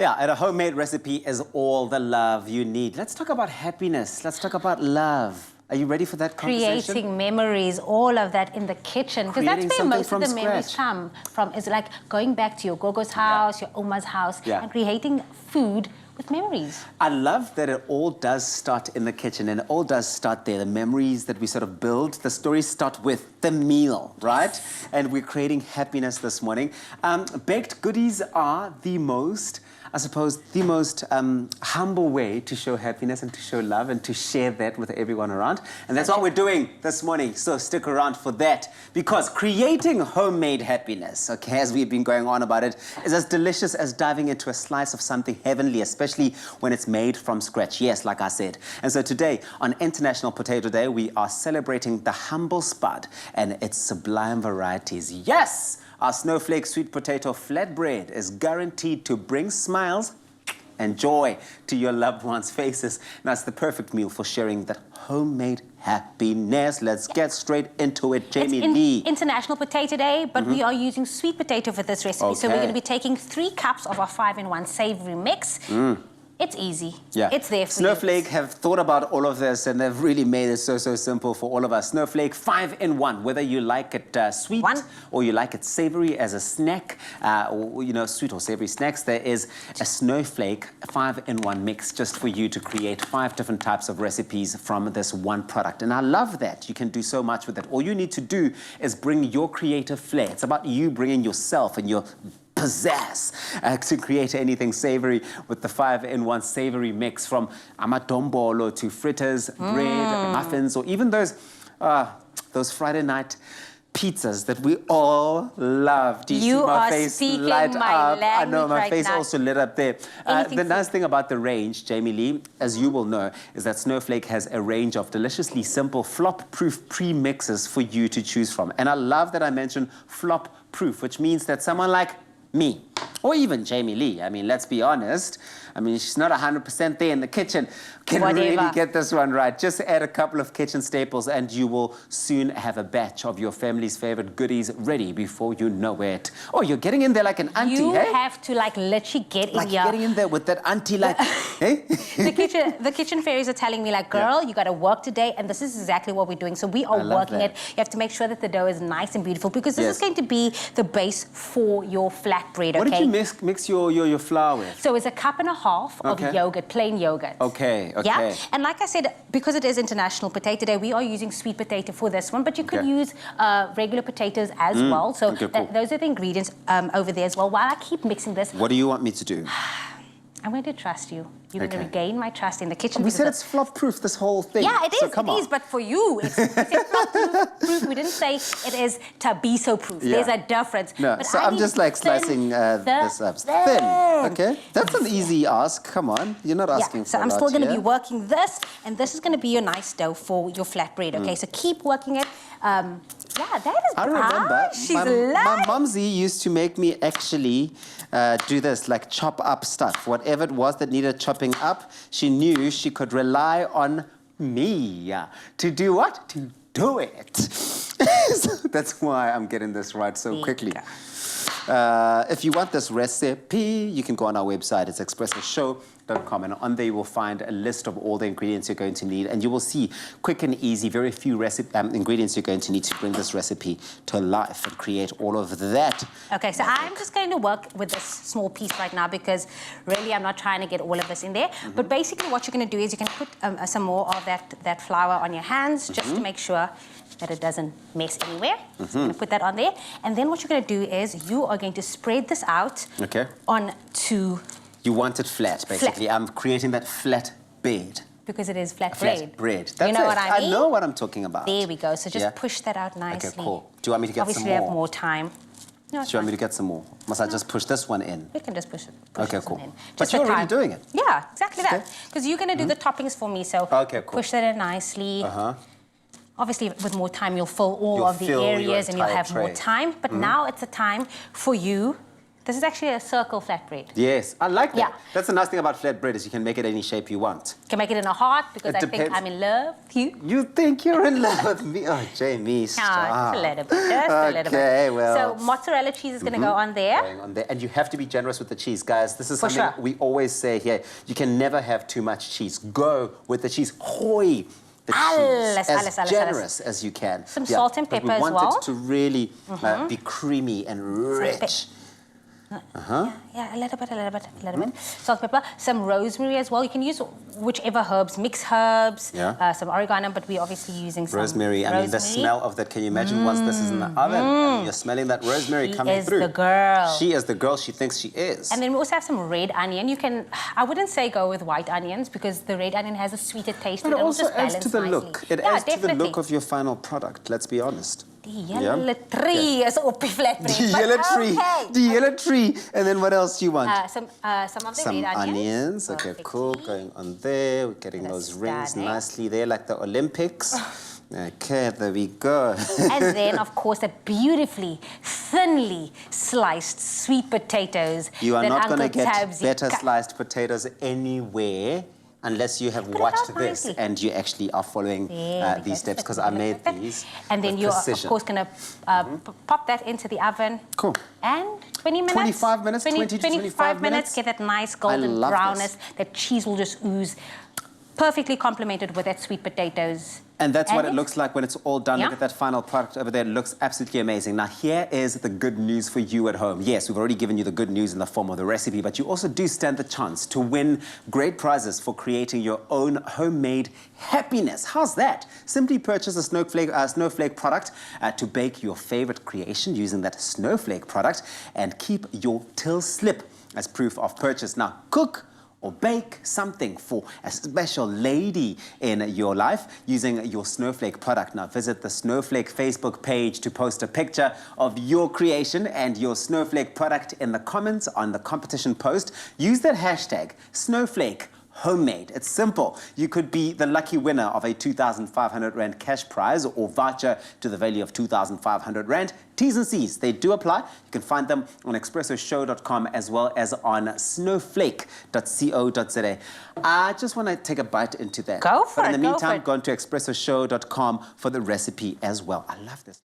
Yeah, and a homemade recipe is all the love you need. Let's talk about happiness. Let's talk about love. Are you ready for that conversation? Creating memories, all of that in the kitchen. Because that's where most of the memories come from. Is like going back to your gogo's house, your oma's house, and creating food with memories. I love that it all does start in the kitchen, and it all does start there. The memories that we sort of build, the stories start with the meal, right? And we're creating happiness this morning. Baked goodies are the most, I suppose, the most humble way to show happiness and to show love and to share that with everyone around. And that's what we're doing this morning. So stick around for that, because creating homemade happiness, okay, as we've been going on about it, is as delicious as diving into a slice of something heavenly, especially when it's made from scratch. Yes, like I said. And so today, on International Potato Day, we are celebrating the humble spud and its sublime varieties. Yes! Our Snowflake sweet potato flatbread is guaranteed to bring smiles and joy to your loved ones' faces. Now, it's the perfect meal for sharing that homemade happiness. Let's get straight into it, Jamie Lee. International Potato Day, but we are using sweet potato for this recipe. So we're going to be taking 3 cups of our 5-in-1 savory mix. It's easy. Yeah. It's there for Snowflake have thought about all of this, and they've really made it so simple for all of us. Snowflake 5-in-1, whether you like it sweet or you like it savory as a snack, or, you know, sweet or savory snacks, there is a Snowflake 5-in-1 mix just for you to create 5 different types of recipes from this one product. And I love that. You can do so much with it. All you need to do is bring your creative flair. It's about you bringing yourself and your pizzazz to create anything savory with the 5-in-1 savory mix, from amadombolo to fritters, bread, muffins, or even those Friday night pizzas that we all love. Do you see my face light up? I know, my face also lit up there. The nice thing about the range, Jamie Lee, as you will know, is that Snowflake has a range of deliciously simple flop-proof pre-mixes for you to choose from. And I love that I mentioned flop-proof, which means that someone like me, or even Jamie Lee, I mean, let's be honest, I mean, she's not 100% there in the kitchen, can really get this one right. Just add a couple of kitchen staples and you will soon have a batch of your family's favorite goodies ready before you know it. Oh, you're getting in there like an auntie, You have to like literally get in here. Getting in there with that auntie like, hey? The kitchen fairies are telling me like, girl, you got to work today, and this is exactly what we're doing. So we are working it. You have to make sure that the dough is nice and beautiful, because this is going to be the base for your flatbread, okay? What did you mix your flour with? So it's a 1.5 cups of yogurt, plain yogurt. Okay. Yeah, and like I said, because it is International Potato Day, we are using sweet potato for this one, but you could use regular potatoes as well. So those are the ingredients over there as well. While I keep mixing this, what do you want me to do? I'm going to trust you. You're going to regain my trust in the kitchen. We said it's flop-proof, this whole thing. Yeah, it is, but for you, it's flop-proof. We didn't say it is tabiso-proof. There's a difference. No, but so I'm just like slicing this up. Thin, okay? That's an easy ask, come on. You're not asking for a lot. So I'm still going to be working this, and this is going to be your nice dough for your flatbread, okay? So keep working it. Yeah, that is... I remember my mumsy used to make me actually do this, like chop up stuff. Whatever it was that needed chopping up, she knew she could rely on me to do what? To do it. So that's why I'm getting this right so quickly. If you want this recipe, you can go on our website. It's expressoshow.com, and on there you will find a list of all the ingredients you're going to need, and you will see quick and easy, very few ingredients you're going to need to bring this recipe to life and create all of that. Okay, so I'm just going to work with this small piece right now, because really I'm not trying to get all of this in there. But basically what you're going to do is you can put some more of that flour on your hands, just to make sure that it doesn't mess anywhere. So I'm going to put that on there. And then what you're going to do is you are going to spread this out onto... You want it flat, basically. I'm creating that flat bed. Because it is flat bread. Flat bread. That's you know what I mean? I know what I'm talking about. There we go. So just push that out nicely. Okay, cool. Do you want me to get some more? Obviously, we have more time. No, do you want me to get some more? Must I just push this one in? We can just push it. Okay, cool. But you're already doing it. Yeah, exactly that. Because you're going to do the toppings for me, so push that in nicely. Obviously, with more time, you'll fill all of the areas and you'll have more time. But now it's a time for you This is actually a circle flatbread. Yes, I like that. Yeah. That's the nice thing about flatbread is you can make it any shape you want. You can make it in a heart because It I think depends. I'm in love with you. You think you're in love with me? Oh, Jamie, Just stop. a little bit, just a little bit. Okay, well. So mozzarella cheese is going to go on there. Going on there. And you have to be generous with the cheese, guys. This is For something sure. we always say here. You can never have too much cheese. Go with the cheese. Gooi the cheese. As generous as you can. Some salt and pepper as well. We want it to really be creamy and rich. Yeah, a little bit. Salt, pepper, some rosemary as well. You can use whichever herbs, mixed herbs, some oregano, but we're obviously using some rosemary. I mean, the smell of that. Can you imagine once this is in the oven and you're smelling that rosemary coming through? She is the girl. She is the girl she thinks she is. And then we also have some red onion. You can, I wouldn't say go with white onions because the red onion has a sweeter taste. But it also adds to the look. It adds to the definitely. look of your final product, let's be honest. The yellow tree is op die flatbread. The yellow tree. The yellow tree. And then what else do you want? Some of the red onions. Okay, Perfectly. cool. Going on there. We're getting those rings stunning. nicely there, like the Olympics. Okay, there we go. And then, of course, the beautifully, thinly sliced sweet potatoes. You are that not going to Uncle get Tabsy better cut. sliced potatoes anywhere unless you have watched out this nicely. and you actually are following these steps, because I made these And then with you're, precision. of course, going to pop that into the oven. Cool. And 20 minutes. 25 minutes, 20 to 25 minutes. Get that nice golden love brownness. this. That cheese will just ooze. Perfectly complemented with that sweet potatoes. And that's what it looks like when it's all done. Yeah. Look at that final product over there. It looks absolutely amazing. Now, here is the good news for you at home. Yes, we've already given you the good news in the form of the recipe, but you also do stand the chance to win great prizes for creating your own homemade happiness. How's that? Simply purchase a Snowflake product to bake your favorite creation using that Snowflake product and keep your till slip as proof of purchase. Now, cook or bake something for a special lady in your life using your Snowflake product. Now visit the Snowflake Facebook page to post a picture of your creation and your Snowflake product in the comments on the competition post. Use that hashtag Snowflake Homemade. It's simple. You could be the lucky winner of a 2,500 Rand cash prize or voucher to the value of 2,500 Rand. T's and C's, they do apply. You can find them on expressoshow.com as well as on snowflake.co.za. I just want to take a bite into that. Go for But in it, the go meantime, for it. go on to expressoshow.com for the recipe as well. I love this.